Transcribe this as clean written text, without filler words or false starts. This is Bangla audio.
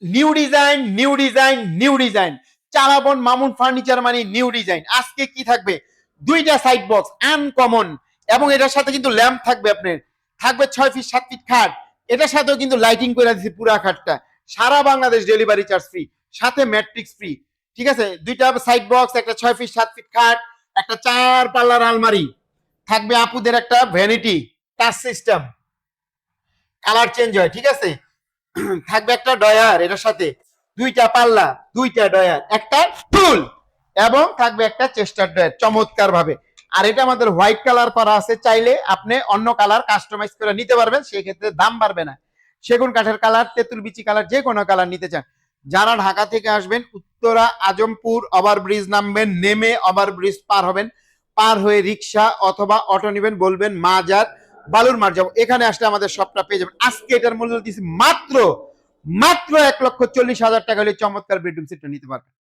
New design, new design, new design. চালাবন মামুন ফার্নিচার মানে নিউ ডিজাইন। আজকে কি থাকবে? দুইটা সাইড বক্স আনকমন, এবং এটার সাথে কিন্তু ল্যাম্প থাকবে, আপনার থাকবে 6 ফিট 7 ফিট খাট। এটার সাথেও কিন্তু লাইটিং করে দিচ্ছি পুরা খাটটা। সারা বাংলাদেশ ডেলিভারি চার্জ ফ্রি, সাথে ম্যাট্রিক্স ফ্রি। ঠিক আছে, দুইটা সাইড বক্স, একটা 6 ফিট 7 ফিট খাট, একটা 4 পাল্লার আলমারি থাকবে, আপুদের একটা vanity touch system, colour change হয়। ঠিক আছে, থাকবে একটা ডয়ার, এটার সাথে দুইটা পাল্লা, দুইটা ডয়ার, একটা টুল, এবং থাকবে একটা চেস্টার ডয়ার চমৎকার ভাবে। আর এটা আমাদের হোয়াইট কালার করা আছে, চাইলে আপনি অন্য কালার কাস্টমাইজ করে নিতে পারবেন, সেই ক্ষেত্রে দাম বাড়বে না। সেগুন কাঠের কালার, তেঁতুল বিচি কালার, যে কোনো কালার নিতে চান। যারা ঢাকা থেকে আসবেন, উত্তরা আজমপুর ওভারব্রিজ নামবেন, নেমে ওভারব্রিজ পার হবেন, পার হয়ে রিক্সা অথবা অটো নেবেন, বলবেন মাজার বালুর মার যাবো। এখানে আসলে আমাদের সবটা পেয়ে যাবেন। আজকে এটার মূল্য দিচ্ছি মাত্র 1,40,000 টাকা হলে চমৎকার বেডরুম সেটটা নিতে পারবেন।